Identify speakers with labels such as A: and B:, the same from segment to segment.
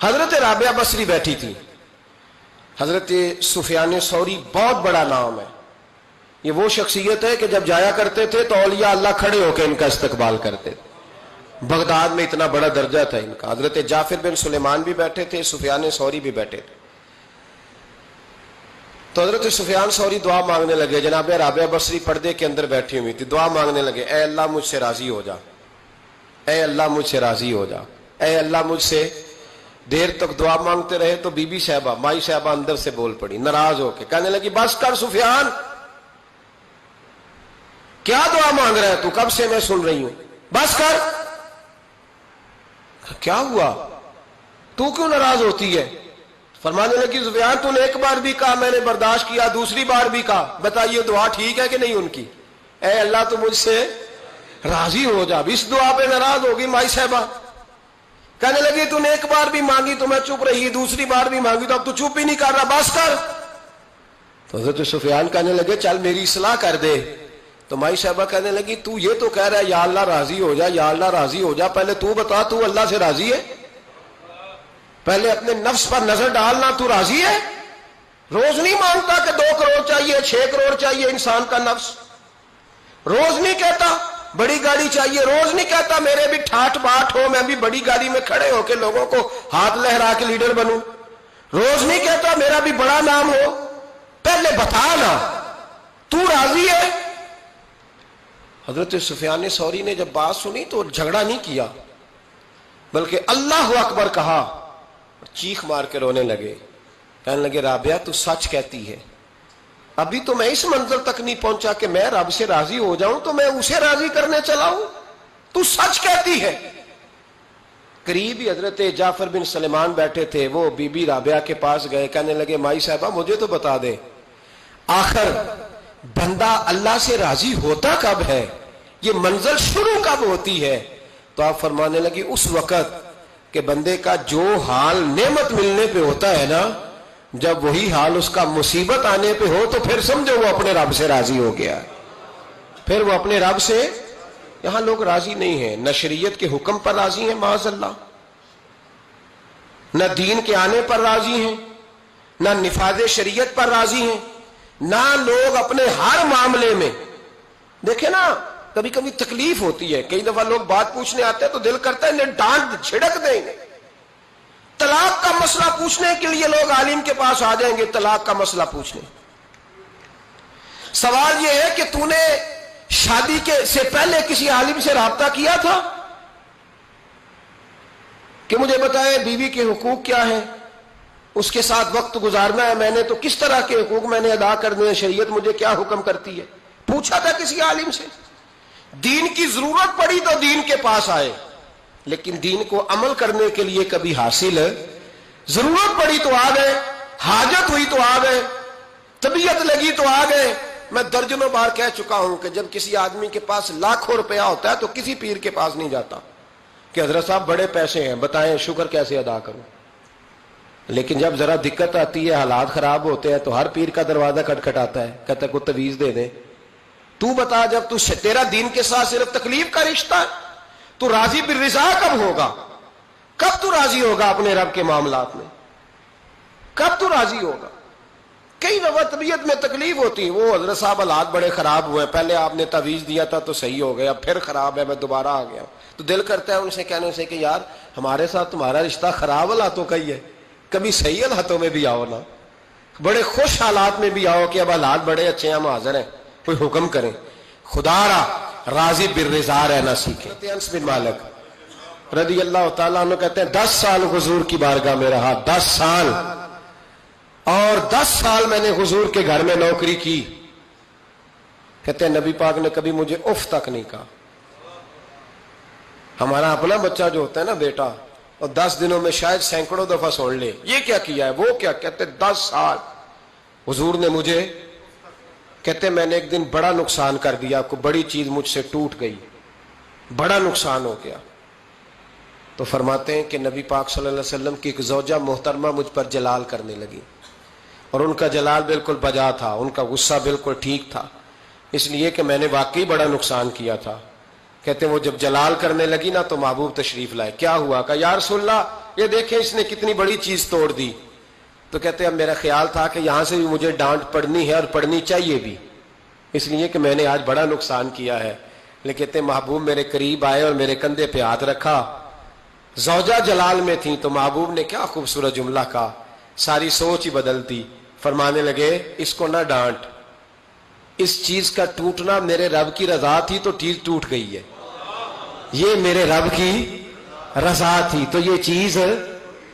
A: حضرت رابعہ بصری بیٹھی تھی. حضرت سفیان ثوری بہت بڑا نام ہے. یہ وہ شخصیت ہے کہ جب جایا کرتے تھے تو اولیاء اللہ کھڑے ہو کے ان کا استقبال کرتے تھے. بغداد میں اتنا بڑا درجہ تھا ان کا. حضرت جعفر بن سلیمان بھی بیٹھے تھے, سفیان ثوری بھی بیٹھے تھے. تو حضرت سفیان ثوری دعا مانگنے لگے. جناب رابعہ بصری پردے کے اندر بیٹھی ہوئی تھی, دعا مانگنے لگے, اے اللہ مجھ سے راضی ہو جا, اے اللہ مجھ سے راضی ہو جا, اے اللہ مجھ سے. دیر تک دعا مانگتے رہے تو بی بی صاحبہ, مائی صاحبہ اندر سے بول پڑی ناراض ہو کے, کہنے لگی بس کر سفیان, کیا دعا مانگ رہا ہے تو, کب سے میں سن رہی ہوں, بس کر. کیا ہوا, تو کیوں ناراض ہوتی ہے؟ فرمانے لگی سفیان تو نے ایک بار بھی کہا, میں نے برداشت کیا, دوسری بار بھی کہا, بتائیے دعا ٹھیک ہے کہ نہیں ان کی؟ اے اللہ تو مجھ سے راضی ہو جا. اس دعا پہ ناراض ہوگی مائی صاحبہ. کہنے لگی تو نے ایک بار بھی مانگی تو میں چپ رہی, دوسری بار بھی مانگی تو اب تو چپ ہی نہیں کر رہا, بس کر. تو حضرت سفیان کہنے لگے چل میری اصلاح کر دے. تو مائی صاحبہ کہنے لگی تو یہ تو کہہ رہا ہے یا اللہ راضی ہو جا, یا اللہ راضی ہو جا, پہلے تو بتا تو اللہ سے راضی ہے؟ پہلے اپنے نفس پر نظر ڈالنا, تو راضی ہے؟ روز نہیں مانگتا کہ 2 کروڑ چاہیے, 6 کروڑ چاہیے انسان کا نفس. روز نہیں کہتا بڑی گاڑی چاہیے, روز نہیں کہتا میرے بھی ٹھاٹ باٹ ہو, میں بھی بڑی گاڑی میں کھڑے ہو کے لوگوں کو ہاتھ لہرا کے لیڈر بنوں. روز نہیں کہتا میرا بھی بڑا نام ہو. پہلے بتا نا تو راضی ہے؟ حضرت سفیان ثوری نے جب بات سنی تو جھگڑا نہیں کیا, بلکہ اللہ اکبر کہا, چیخ مار کے رونے لگے. کہنے لگے رابعہ تو سچ کہتی ہے, ابھی تو میں اس منزل تک نہیں پہنچا کہ میں رب سے راضی ہو جاؤں تو میں اسے راضی کرنے چلا ہوں, تو سچ کہتی ہے. قریب ہی حضرت جعفر بن سلیمان بیٹھے تھے, وہ بی بی رابعہ کے پاس گئے, کہنے لگے مائی صاحبہ مجھے تو بتا دے آخر بندہ اللہ سے راضی ہوتا کب ہے, یہ منزل شروع کب ہوتی ہے؟ تو آپ فرمانے لگی اس وقت کہ بندے کا جو حال نعمت ملنے پہ ہوتا ہے نا, جب وہی حال اس کا مصیبت آنے پہ ہو تو پھر سمجھو وہ اپنے رب سے راضی ہو گیا, پھر وہ اپنے رب سے. یہاں لوگ راضی نہیں ہیں, نہ شریعت کے حکم پر راضی ہیں معاذ اللہ, نہ دین کے آنے پر راضی ہیں, نہ نفاذ شریعت پر راضی ہیں, نہ لوگ اپنے ہر معاملے میں. دیکھیں نا کبھی کبھی تکلیف ہوتی ہے, کئی دفعہ لوگ بات پوچھنے آتے ہیں تو دل کرتا ہے انہیں ڈانٹ جھڑک دیں گے. طلاق کا مسئلہ پوچھنے کے لیے لوگ عالم کے پاس آ جائیں گے, طلاق کا مسئلہ پوچھنے. سوال یہ ہے کہ تو نے شادی کے سے پہلے کسی عالم سے رابطہ کیا تھا کہ مجھے بتائے بیوی کے حقوق کیا ہیں, اس کے ساتھ وقت گزارنا ہے میں نے تو کس طرح کے حقوق میں نے ادا کرنے ہیں, شریعت مجھے کیا حکم کرتی ہے؟ پوچھا تھا کسی عالم سے؟ دین کی ضرورت پڑی تو دین کے پاس آئے, لیکن دین کو عمل کرنے کے لیے کبھی حاصل ضرورت پڑی تو آ گئے, حاجت ہوئی تو آ گئے, طبیعت لگی تو آ گئے. میں درجنوں بار کہہ چکا ہوں کہ جب کسی آدمی کے پاس لاکھوں روپیہ ہوتا ہے تو کسی پیر کے پاس نہیں جاتا کہ حضرت صاحب بڑے پیسے ہیں بتائیں شکر کیسے ادا کروں. لیکن جب ذرا دقت آتی ہے, حالات خراب ہوتے ہیں تو ہر پیر کا دروازہ کھٹکھٹاتا ہے, کہتا ہے کوئی تویز دے دیں. تو بتا جب تو تیرا دین کے ساتھ صرف تکلیف کا رشتہ ہے تو راضی بالرضا کب ہوگا؟ کب تو راضی ہوگا اپنے رب کے معاملات میں؟ کب تو راضی ہوگا؟ کئی دفعہ طبیعت میں تکلیف ہوتی ہے, وہ حضرت صاحب حالات بڑے خراب ہوئے, پہلے آپ نے تعویذ دیا تھا تو صحیح ہو گیا, پھر خراب ہے میں دوبارہ آ گیا. تو دل کرتا ہے ان سے کہنے سے کہ یار ہمارے ساتھ تمہارا رشتہ خراب حالاتوں کا ہی ہے, کبھی صحیح حالاتوں میں بھی آؤ نا, بڑے خوش حالات میں بھی آؤ کہ اب حالات بڑے اچھے ہیں ہم حاضر ہیں, کوئی حکم کریں. خدا را راضی بالرضا رہنا سیکھیں. انس بن مالک رضی اللہ تعالیٰ عنہ کہتے ہیں 10 سال حضور کی بارگاہ میں رہا, 10 سال, اور 10 سال میں نے حضور کے گھر میں نوکری کی. کہتے ہیں نبی پاک نے کبھی مجھے اف تک نہیں کہا. ہمارا اپنا بچہ جو ہوتا ہے نا بیٹا, اور 10 دنوں میں شاید سینکڑوں دفعہ سن لے یہ کیا کیا ہے وہ کیا. کہتے 10 سال حضور نے مجھے, کہتے میں نے ایک دن بڑا نقصان کر دیا, کوئی بڑی چیز مجھ سے ٹوٹ گئی, بڑا نقصان ہو گیا. تو فرماتے ہیں کہ نبی پاک صلی اللہ علیہ وسلم کی ایک زوجہ محترمہ مجھ پر جلال کرنے لگی, اور ان کا جلال بالکل بجا تھا, ان کا غصہ بالکل ٹھیک تھا, اس لیے کہ میں نے واقعی بڑا نقصان کیا تھا. کہتے ہیں وہ جب جلال کرنے لگی نا تو محبوب تشریف لائے. کیا ہوا؟ کہا یا رسول اللہ یہ دیکھیں اس نے کتنی بڑی چیز توڑ دی. تو کہتے اب میرا خیال تھا کہ یہاں سے بھی مجھے ڈانٹ پڑنی ہے اور پڑنی چاہیے بھی، اس لیے کہ میں نے آج بڑا نقصان کیا ہے. لیکن کہتے محبوب میرے قریب آئے اور میرے کندھے پہ ہاتھ رکھا. زوجہ جلال میں تھی تو محبوب نے کیا خوبصورت جملہ کہا، ساری سوچ ہی بدلتی. فرمانے لگے اس کو نہ ڈانٹ، اس چیز کا ٹوٹنا میرے رب کی رضا تھی تو چیز ٹوٹ گئی ہے، یہ میرے رب کی رضا تھی تو یہ چیز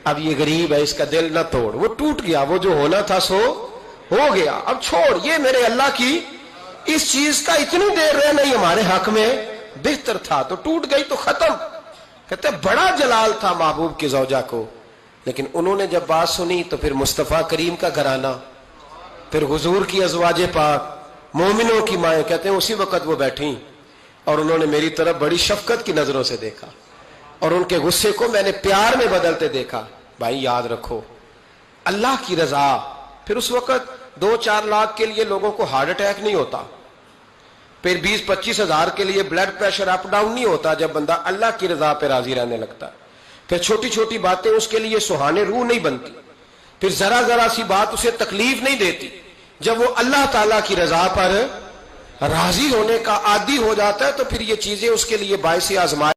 A: اب یہ غریب ہے اس کا دل نہ توڑ. وہ ٹوٹ گیا، وہ جو ہونا تھا سو ہو گیا، اب چھوڑ. یہ میرے اللہ کی اس چیز کا اتنی دیر رہنا ہی ہمارے حق میں بہتر تھا، تو ٹوٹ گئی تو ختم. کہتے بڑا جلال تھا محبوب کی زوجہ کو، لیکن انہوں نے جب بات سنی تو پھر مصطفیٰ کریم کا گھرانہ، پھر حضور کی ازواج پاک، مومنوں کی مائیں، کہتے ہیں اسی وقت وہ بیٹھیں اور انہوں نے میری طرف بڑی شفقت کی نظروں سے دیکھا اور ان کے غصے کو میں نے پیار میں بدلتے دیکھا. بھائی یاد رکھو اللہ کی رضا. پھر اس وقت 2-4 لاکھ کے لیے لوگوں کو ہارٹ اٹیک نہیں ہوتا، پھر 20-25 ہزار کے لیے بلڈ پریشر اپ ڈاؤن نہیں ہوتا جب بندہ اللہ کی رضا پہ راضی رہنے لگتا. پھر چھوٹی چھوٹی باتیں اس کے لیے سہانے روح نہیں بنتی، پھر ذرا ذرا سی بات اسے تکلیف نہیں دیتی. جب وہ اللہ تعالیٰ کی رضا پر راضی ہونے کا عادی ہو جاتا ہے تو پھر یہ چیزیں اس کے لیے باعث آزمائش